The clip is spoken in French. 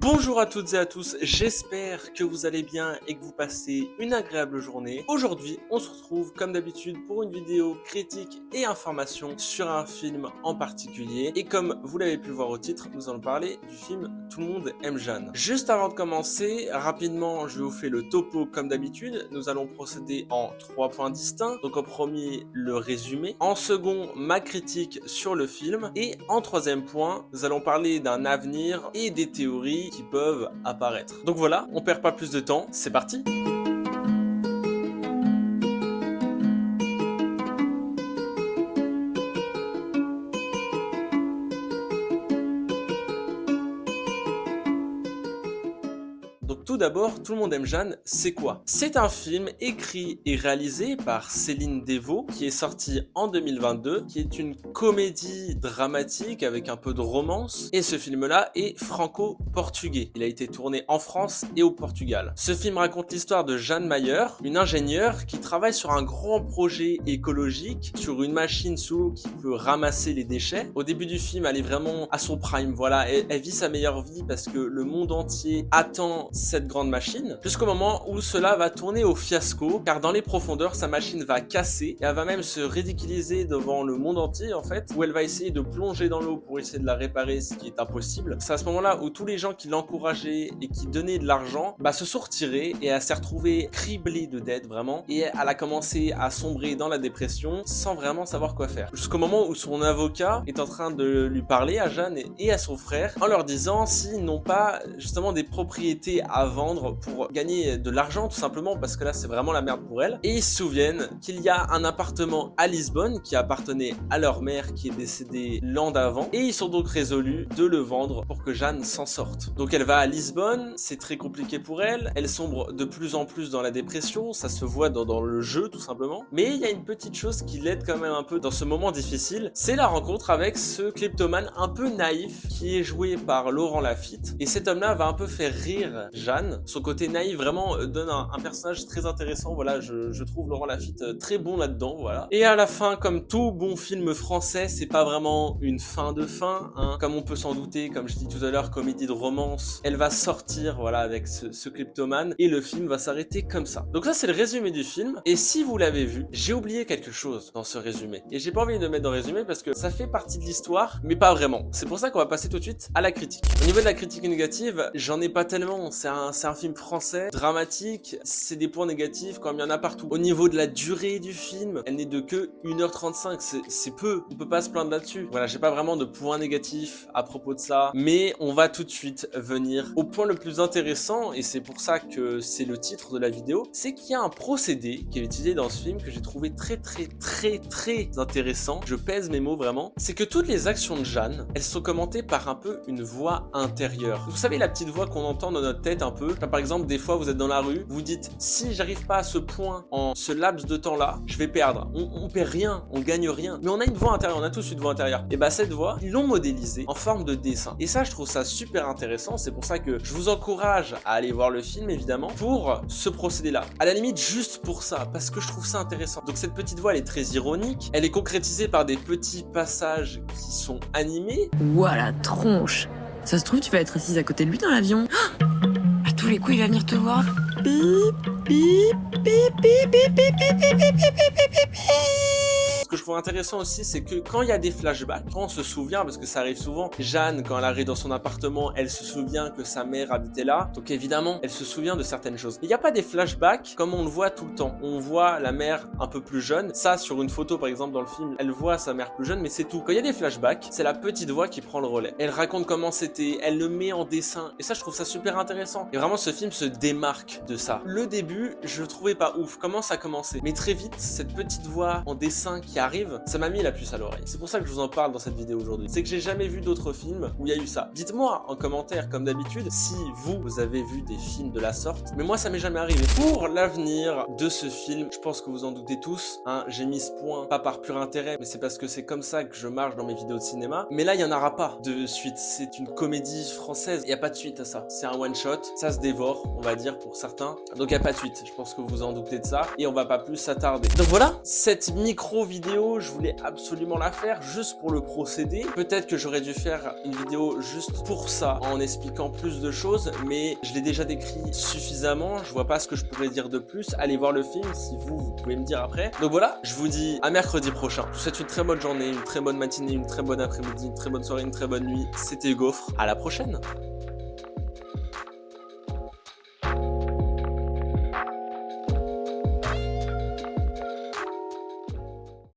Bonjour à toutes et à tous, j'espère que vous allez bien et que vous passez une agréable journée. Aujourd'hui, on se retrouve comme d'habitude pour une vidéo critique et information sur un film en particulier. Et comme vous l'avez pu voir au titre, nous allons parler du film Tout le monde aime Jeanne. Juste avant de commencer, rapidement, je vais vous faire le topo comme d'habitude. Nous allons procéder en 3 points distincts. Donc en premier, le résumé. En second, ma critique sur le film. Et en troisième point, nous allons parler d'un avenir et des théories qui peuvent apparaître. Donc voilà, on perd pas plus de temps, c'est parti! Donc tout d'abord, Tout le monde aime Jeanne, c'est quoi? C'est un film écrit et réalisé par Céline Devaux qui est sorti en 2022, qui est une comédie dramatique avec un peu de romance. Et ce film-là est franco-portugais. Il a été tourné en France et au Portugal. Ce film raconte l'histoire de Jeanne Mayer, une ingénieure qui travaille sur un grand projet écologique, sur une machine sous l'eau qui peut ramasser les déchets. Au début du film, elle est vraiment à son prime, voilà, elle vit sa meilleure vie parce que le monde entier attend cette grande machine, jusqu'au moment où cela va tourner au fiasco, car dans les profondeurs, sa machine va casser et elle va même se ridiculiser devant le monde entier en fait, où elle va essayer de plonger dans l'eau pour essayer de la réparer, ce qui est impossible. C'est à ce moment-là où tous les gens qui l'encourageaient et qui donnaient de l'argent, se sont retirés et elle s'est retrouvée criblée de dettes vraiment, et elle a commencé à sombrer dans la dépression sans vraiment savoir quoi faire. Jusqu'au moment où son avocat est en train de lui parler à Jeanne et à son frère, en leur disant s'ils n'ont pas justement des propriétés à vendre pour gagner de l'argent tout simplement, parce que là c'est vraiment la merde pour elle. Et ils se souviennent qu'il y a un appartement à Lisbonne qui appartenait à leur mère qui est décédée l'an d'avant, et ils sont donc résolus de le vendre pour que Jeanne s'en sorte. Donc elle va à Lisbonne, c'est très compliqué pour elle, elle sombre de plus en plus dans la dépression, ça se voit dans le jeu tout simplement, mais il y a une petite chose qui l'aide quand même un peu dans ce moment difficile, c'est la rencontre avec ce kleptomane un peu naïf qui est joué par Laurent Lafitte, et cet homme-là va un peu faire rire Jeanne. Son côté naïf vraiment donne un personnage très intéressant, voilà, je trouve Laurent Lafitte très bon là-dedans, voilà. Et à la fin, comme tout bon film français, c'est pas vraiment une fin de fin, hein. Comme on peut s'en douter, comme je dis tout à l'heure, comédie de romance, elle va sortir, voilà, avec ce kleptomane, et le film va s'arrêter comme ça. Donc ça, c'est le résumé du film, et si vous l'avez vu, j'ai oublié quelque chose dans ce résumé, et j'ai pas envie de le mettre dans le résumé parce que ça fait partie de l'histoire, mais pas vraiment. C'est pour ça qu'on va passer tout de suite à la critique. Au niveau de la critique négative, j'en ai pas tellement, c'est un film français, dramatique, c'est des points négatifs comme il y en a partout. Au niveau de la durée du film, elle n'est de que 1h35, c'est peu, on peut pas se plaindre là-dessus. Voilà, j'ai pas vraiment de points négatifs à propos de ça, mais on va tout de suite venir au point le plus intéressant, et c'est pour ça que c'est le titre de la vidéo, c'est qu'il y a un procédé qui est utilisé dans ce film que j'ai trouvé très intéressant, je pèse mes mots vraiment, c'est que toutes les actions de Jeanne, elles sont commentées par un peu une voix intérieure. Vous savez, la petite voix qu'on entend dans notre tête un peu, comme par exemple des fois vous êtes dans la rue, vous dites si j'arrive pas à ce point en ce laps de temps là, je vais perdre. On perd rien, on gagne rien, mais on a une voix intérieure, on a tous une voix intérieure. Et cette voix, ils l'ont modélisée en forme de dessin. Et ça, je trouve ça super intéressant, c'est pour ça que je vous encourage à aller voir le film évidemment pour ce procédé là. À la limite juste pour ça, parce que je trouve ça intéressant. Donc cette petite voix, elle est très ironique, elle est concrétisée par des petits passages qui sont animés. Ouah la tronche. Ça se trouve, tu vas être assise à côté de lui dans l'avion. À tous les coups, il va venir te voir. Bip, bip, bip, bip, bip, bip, bip, bip, bip, bip, bip, bip, bip. Ce que je trouve intéressant aussi, c'est que quand il y a des flashbacks, quand on se souvient, parce que ça arrive souvent, Jeanne, quand elle arrive dans son appartement, elle se souvient que sa mère habitait là, donc évidemment, elle se souvient de certaines choses. Il n'y a pas des flashbacks comme on le voit tout le temps. On voit la mère un peu plus jeune, ça sur une photo par exemple dans le film, elle voit sa mère plus jeune, mais c'est tout. Quand il y a des flashbacks, c'est la petite voix qui prend le relais. Elle raconte comment c'était, elle le met en dessin, et ça je trouve ça super intéressant. Et vraiment ce film se démarque de ça. Le début, je le trouvais pas ouf, comment ça a commencé, mais très vite, cette petite voix en dessin qui arrive, ça m'a mis la puce à l'oreille. C'est pour ça que je vous en parle dans cette vidéo aujourd'hui. C'est que j'ai jamais vu d'autres films où il y a eu ça. Dites-moi en commentaire, comme d'habitude, si vous avez vu des films de la sorte, mais moi ça m'est jamais arrivé. Pour l'avenir de ce film, je pense que vous en doutez tous, hein, j'ai mis ce point, pas par pur intérêt, mais c'est parce que c'est comme ça que je marche dans mes vidéos de cinéma. Mais là, il y en aura pas de suite. C'est une comédie française, il y a pas de suite à ça. C'est un one shot, ça se dévore, on va dire pour certains. Donc il y a pas de suite. Je pense que vous en doutez de ça et on va pas plus s'attarder. Donc voilà, cette micro vidéo vidéo, je voulais absolument la faire juste pour le procédé. Peut-être que j'aurais dû faire une vidéo juste pour ça, en expliquant plus de choses, mais je l'ai déjà décrit suffisamment. Je vois pas ce que je pourrais dire de plus. Allez voir le film si vous pouvez me dire après. Donc voilà, je vous dis à mercredi prochain. Je vous souhaite une très bonne journée, une très bonne matinée, une très bonne après-midi, une très bonne soirée, une très bonne nuit. C'était Gaufre. À la prochaine.